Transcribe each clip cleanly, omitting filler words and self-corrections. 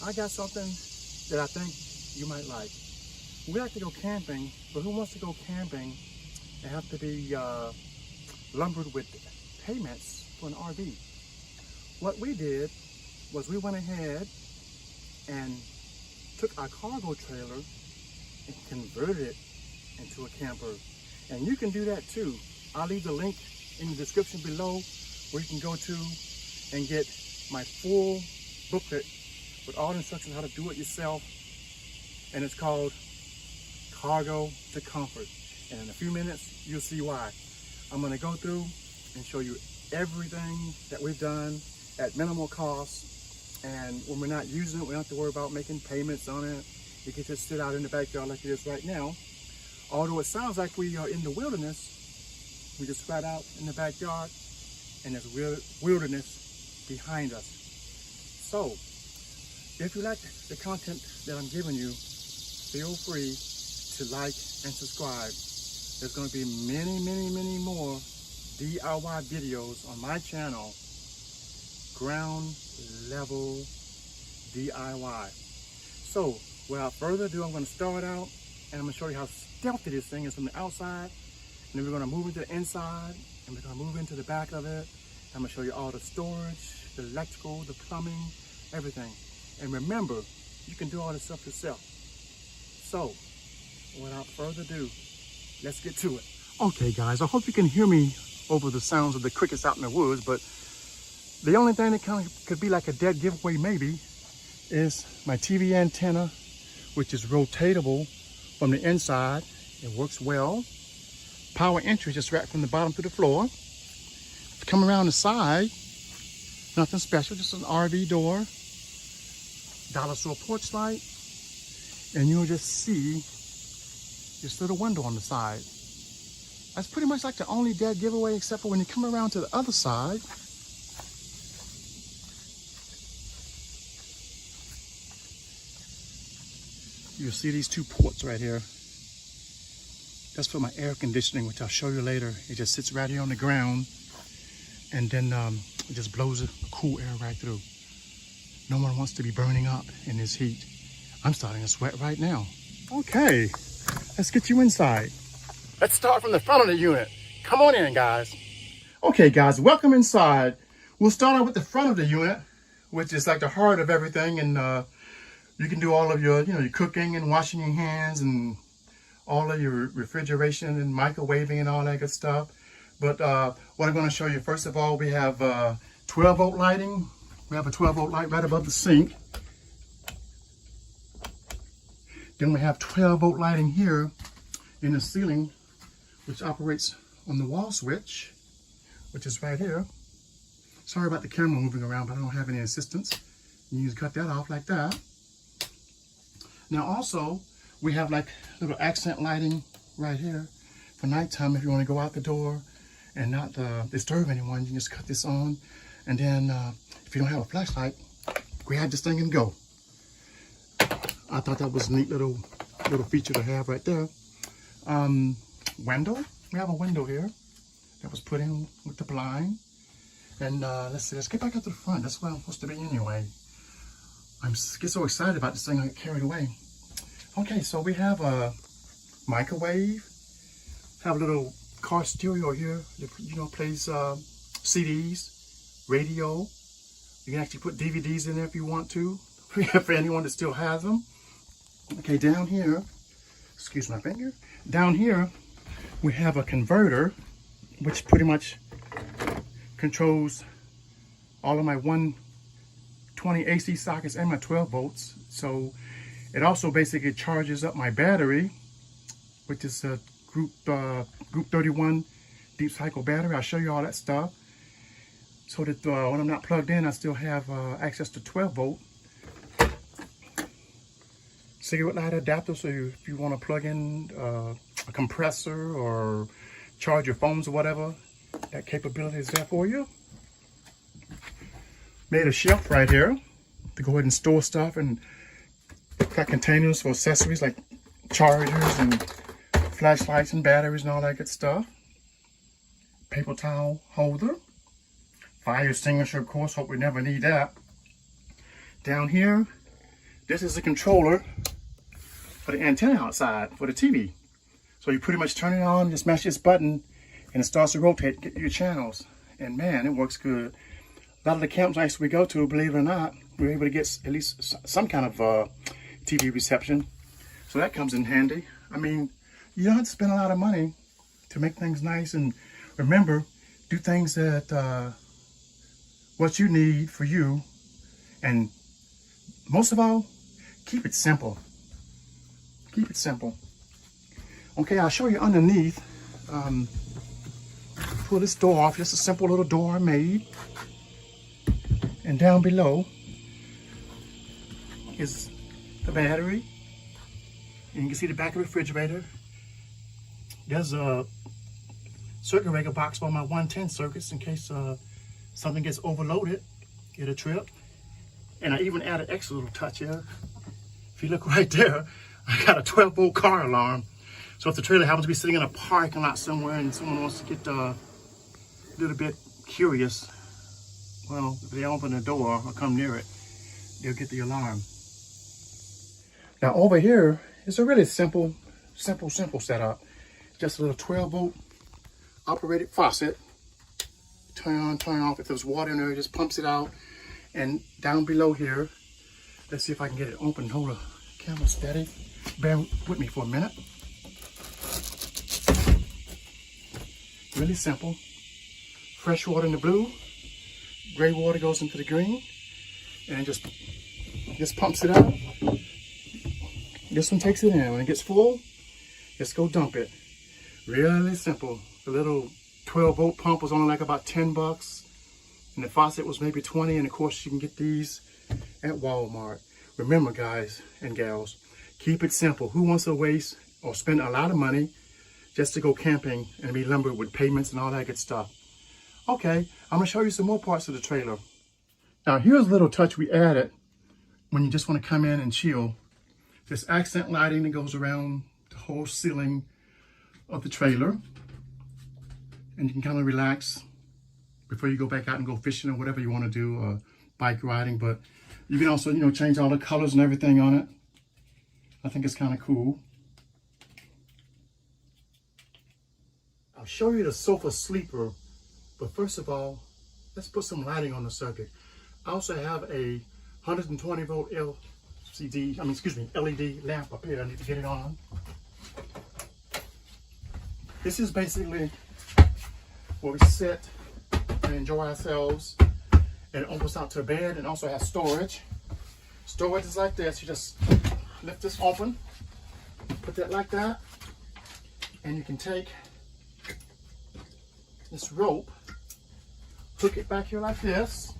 I got something that I think you might like. We like to go camping, but who wants to go camping and have to be lumbered with payments for an RV? What we did was we went ahead and took our cargo trailer and converted it into a camper. And you can do that too. I'll leave the link in the description below where you can go to and get my full booklet with all the instructions how to do it yourself. And it's called Cargo to Comfort. And in a few minutes, you'll see why. I'm gonna go through and show you everything that we've done at minimal cost. And when we're not using it, we don't have to worry about making payments on it. You can just sit out in the backyard like it is right now. Although it sounds like we are in the wilderness, we just sat out in the backyard and there's wilderness behind us. So, if you like the content that I'm giving you, feel free to like and subscribe. There's going to be many more DIY videos on my channel, ground level DIY. So, without further ado, I'm going to start out and I'm going to show you how stealthy this thing is from the outside. And then we're going to move into the inside and we're going to move into the back of it. I'm going to show you all the storage, the electrical, the plumbing, everything. And remember, you can do all this stuff yourself. So, without further ado, let's get to it. Okay guys, I hope you can hear me over the sounds of the crickets out in the woods, but the only thing that kind of could be like a dead giveaway maybe is my TV antenna, which is rotatable from the inside. It works well. Power entry just right from the bottom to the floor. Come around the side, nothing special, just an RV door, dollar store porch light, and you'll just see this little window on the side. That's pretty much like the only dead giveaway, except for when you come around to the other side. You'll see these two ports right here. That's for my air conditioning, which I'll show you later. It just sits right here on the ground, and then it just blows the cool air right through. No one wants to be burning up in this heat. I'm starting to sweat right now. Okay, let's get you inside. Let's start from the front of the unit. Come on in, guys. Okay, guys, welcome inside. We'll start out with the front of the unit, which is like the heart of everything, and you can do all of your, your cooking and washing your hands and all of your refrigeration and microwaving and all that good stuff. But what I'm going to show you, first of all, we have 12-volt lighting. We have a 12-volt light right above the sink. Then we have 12-volt lighting here in the ceiling, which operates on the wall switch, which is right here. Sorry about the camera moving around, but I don't have any assistance. You just cut that off like that. Now also, we have like little accent lighting right here for nighttime if you want to go out the door and not disturb anyone. You can just cut this on, and then if you don't have a flashlight, grab this thing and go. I thought that was a neat little feature to have right there. Window. We have a window here that was put in with the blind. And let's get back up to the front. That's where I'm supposed to be anyway. I get so excited about this thing I get carried away. Okay, so we have a microwave. Have a little car stereo here that plays CDs, radio. You can actually put DVDs in there if you want to, for anyone that still has them. Okay, down here, excuse my finger. Down here, we have a converter, which pretty much controls all of my 120 AC sockets and my 12 volts. So it also basically charges up my battery, which is a Group 31 deep cycle battery. I'll show you all that stuff. So that when I'm not plugged in, I still have access to 12 volt. Cigarette lighter adapter, so if you want to plug in a compressor or charge your phones or whatever, that capability is there for you. Made a shelf right here to go ahead and store stuff, and got containers for accessories like chargers and flashlights and batteries and all that good stuff. Paper towel holder. Fire extinguisher, of course, hope we never need that. Down here, this is the controller for the antenna outside for the TV. So you pretty much turn it on, just mash this button, and it starts to rotate, get your channels. And man, it works good. A lot of the campsites we go to, believe it or not, we're able to get at least some kind of TV reception. So that comes in handy. I mean, you don't have to spend a lot of money to make things nice. And remember, do things that what you need for you. And most of all, keep it simple. Keep it simple. Okay, I'll show you underneath. Pull this door off. Just a simple little door I made. And down below is the battery. And you can see the back of the refrigerator. There's a circuit breaker box for my 110 circuits in case something gets overloaded, get a trip. And I even added an extra little touch here. If you look right there, I got a 12-volt car alarm. So if the trailer happens to be sitting in a parking lot somewhere and someone wants to get a little bit curious, well, if they open the door or come near it, they'll get the alarm. Now over here is a really simple setup. Just a little 12-volt operated faucet. Turn on, turn off. If there's water in there, it just pumps it out. And down below here, let's see if I can get it open. Hold the camera steady. Bear with me for a minute. Really simple. Fresh water in the blue. Gray water goes into the green. And it just pumps it out. This one takes it in. When it gets full, just go dump it. Really simple. The little 12-volt pump was only like about 10 bucks. And the faucet was maybe 20. And of course, you can get these at Walmart. Remember, guys and gals, keep it simple. Who wants to waste or spend a lot of money just to go camping and be lumbered with payments and all that good stuff? Okay, I'm gonna show you some more parts of the trailer. Now, here's a little touch we added when you just want to come in and chill. This accent lighting that goes around the whole ceiling of the trailer. And you can kind of relax before you go back out and go fishing or whatever you want to do, or bike riding. But you can also, change all the colors and everything on it. I think it's kind of cool. I'll show you the sofa sleeper, but first of all, let's put some lighting on the subject. I also have a 120 volt LED lamp up here. I need to get it on. This is basically where we sit and enjoy ourselves. And it opens out to a bed and also has storage. Storage is like this. You just lift this open, put that like that, and you can take this rope, hook it back here like this,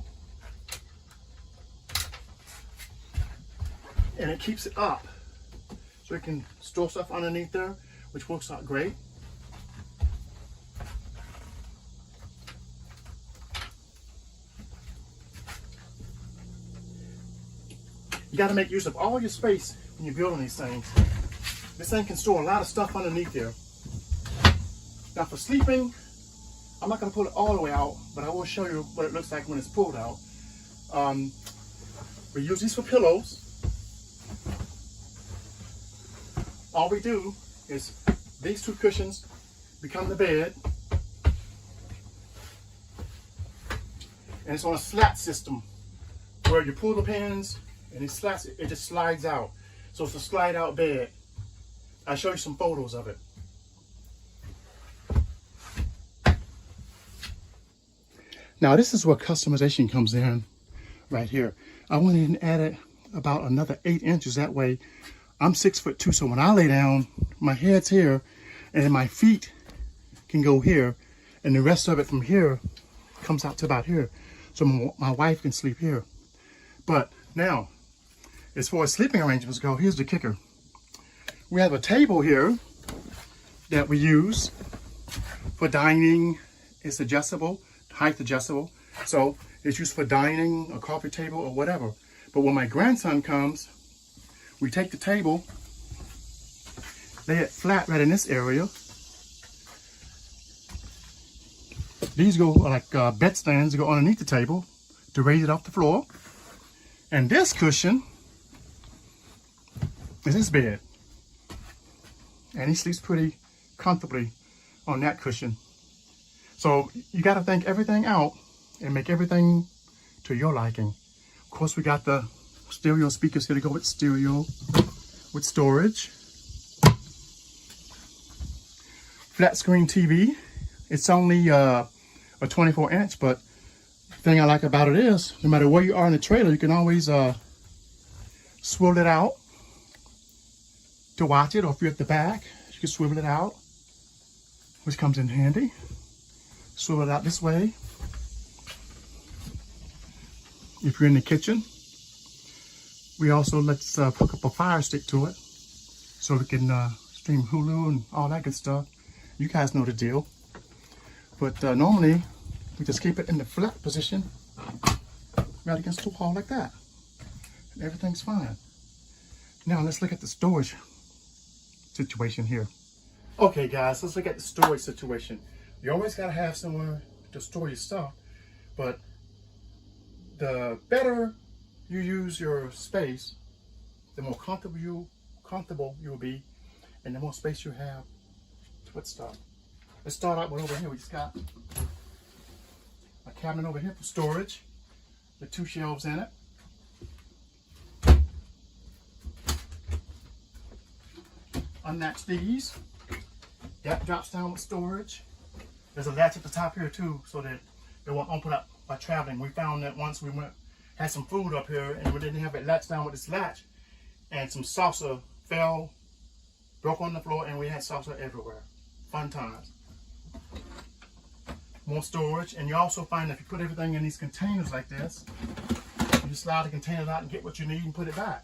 and it keeps it up. So you can store stuff underneath there, which works out great. You got to make use of all your space when you're building these things. This thing can store a lot of stuff underneath here. Now for sleeping, I'm not going to pull it all the way out, but I will show you what it looks like when it's pulled out. We use these for pillows. All we do is these two cushions become the bed. And it's on a slat system where you pull the pins and it slats, it just slides out. So it's a slide out bed. I'll show you some photos of it. Now this is where customization comes in right here. I went in and added about another 8 inches. That way I'm 6'2", so when I lay down, my head's here and then my feet can go here and the rest of it from here comes out to about here. So my wife can sleep here. But now, as far as sleeping arrangements go, here's the kicker. We have a table here that we use for dining. It's adjustable, height adjustable. So it's used for dining, a coffee table, or whatever. But when my grandson comes, we take the table, lay it flat right in this area. These go like bed stands, go underneath the table to raise it off the floor. And this cushion is his bed. And he sleeps pretty comfortably on that cushion. So you got to think everything out and make everything to your liking. Of course, we got the stereo speakers here to go with stereo, with storage. Flat screen TV. It's only a 24-inch, but the thing I like about it is, no matter where you are in the trailer, you can always swivel it out to watch it, or if you're at the back, you can swivel it out, which comes in handy. Swivel it out this way. If you're in the kitchen, we also let's hook up a fire stick to it so we can stream Hulu and all that good stuff. You guys know the deal. But normally, we just keep it in the flat position right against the wall like that. And everything's fine. Now let's look at the storage situation here. Okay guys, let's look at the storage situation. You always gotta have somewhere to store your stuff, but the better you use your space, the more comfortable you'll be, and the more space you have to put stuff. Let's start out with over here. We just got a cabinet over here for storage with 2 shelves in it. Unlatch these. That drops down with storage. There's a latch at the top here too, so that it won't open up by traveling. We found that once we had some food up here and we didn't have it latched down with this latch, and some salsa broke on the floor, and we had salsa everywhere. Fun times. More storage, and you also find that if you put everything in these containers like this, you just slide the containers out and get what you need and put it back.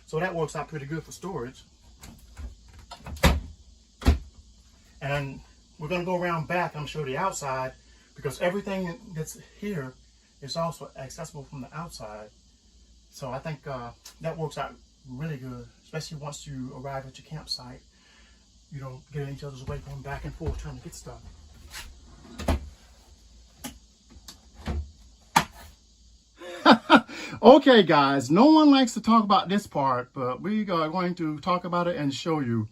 So that works out pretty good for storage. And we're going to go around back and show the outside, because everything that's here is also accessible from the outside. So I think that works out really good, especially once you arrive at your campsite. You don't get in each other's way going back and forth trying to get stuff. Okay guys, no one likes to talk about this part, but we are going to talk about it and show you.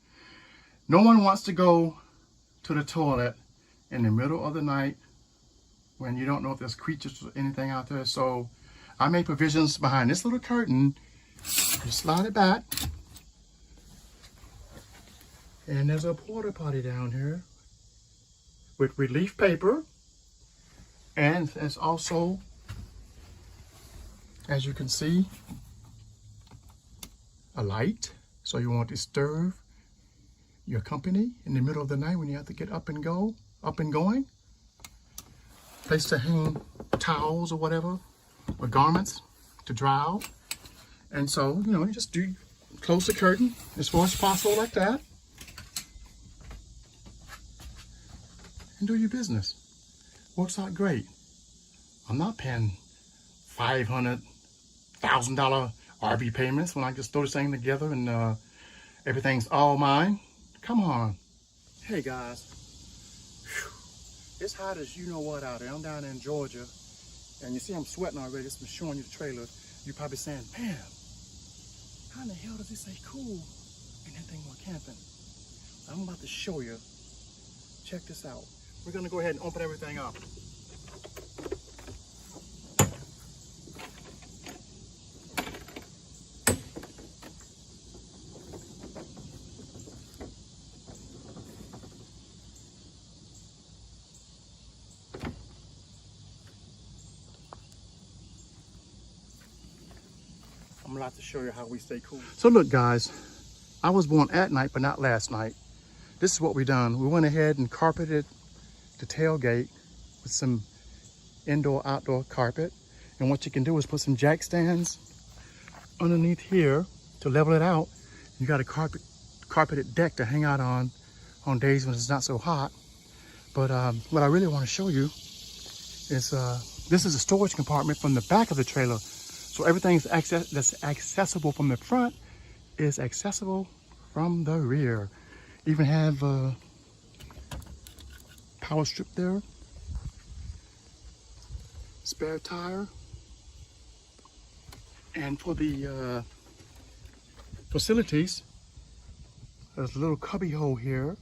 No one wants to go to the toilet in the middle of the night when you don't know if there's creatures or anything out there. So I made provisions behind this little curtain. You slide it back. And there's a porta potty down here with relief paper. And there's also, as you can see, a light. So you won't disturb your company in the middle of the night when you have to get up and going. Place to hang towels or whatever, or garments to dry out. And so, you just close the curtain as far as possible like that. And do your business. Works out great. I'm not paying $500,000 RV payments when I just throw this thing together and everything's all mine. Come on. Hey guys. Whew. It's hot as you know what out there. I'm down in Georgia, and you see I'm sweating already. Just been showing you the trailer. You're probably saying, man, how in the hell does it say cool in that thing while camping? I'm about to show you. Check this out. We're gonna go ahead and open everything up. I'm about to show you how we stay cool. So look guys, I was born at night, but not last night. This is what we done. We went ahead and carpeted the tailgate with some indoor-outdoor carpet. And what you can do is put some jack stands underneath here to level it out. You got a carpeted deck to hang out on days when it's not so hot. But what I really want to show you is this is a storage compartment from the back of the trailer. So everything that's accessible from the front is accessible from the rear. Even have a power strip there, spare tire, and for the facilities. There's a little cubby hole here.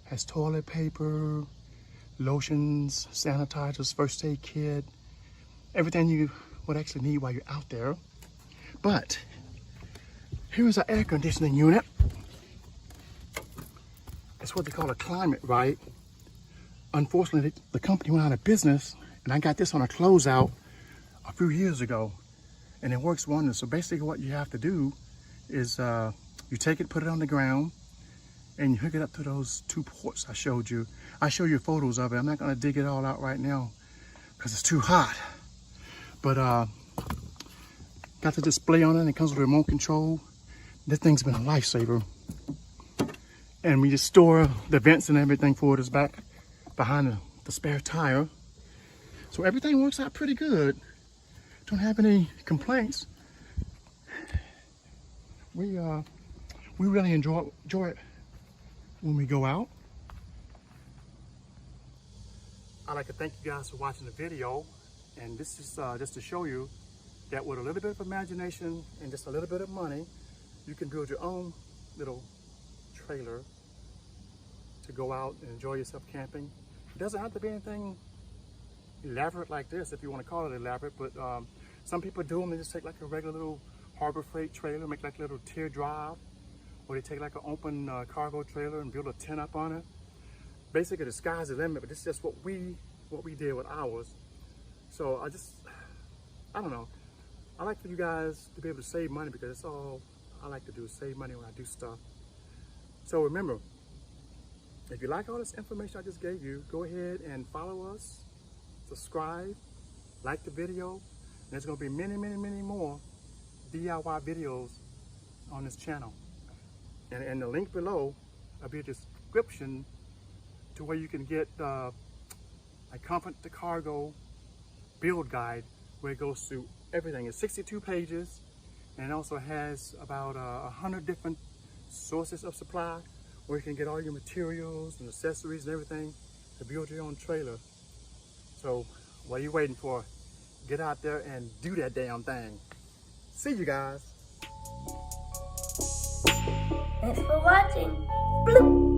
Has toilet paper, lotions, sanitizers, first aid kit, everything you would actually need while you're out there. But here's our air conditioning unit. It's what they call a climate right. Unfortunately, the company went out of business, and I got this on a closeout a few years ago, and it works wonders. So basically what you have to do is you take it, put it on the ground, and you hook it up to those 2 ports I showed you. I show you photos of it. I'm not gonna dig it all out right now because it's too hot. But got the display on it, and it comes with a remote control. This thing's been a lifesaver. And we just store the vents and everything for it is back behind the spare tire. So everything works out pretty good. Don't have any complaints. We really enjoy it when we go out. I'd like to thank you guys for watching the video. And this is just to show you that with a little bit of imagination and just a little bit of money, you can build your own little trailer to go out and enjoy yourself camping. It doesn't have to be anything elaborate like this, if you want to call it elaborate, but some people do them. They just take like a regular little Harbor Freight trailer, make like a little teardrop, or they take like an open cargo trailer and build a tent up on it. Basically, the sky's the limit, but this is just what we did with ours. So I don't know. I like for you guys to be able to save money, because that's all I like to do, is save money when I do stuff. So remember, if you like all this information I just gave you, go ahead and follow us, subscribe, like the video. And there's going to be many, many, many more DIY videos on this channel. And the link below will be a description to where you can get a Comfort to Cargo build guide, where it goes through everything. It's 62 pages, and it also has about 100 different sources of supply, where you can get all your materials and accessories and everything to build your own trailer. So what are you waiting for? Get out there and do that damn thing. See you guys. Thanks for watching. Bloop.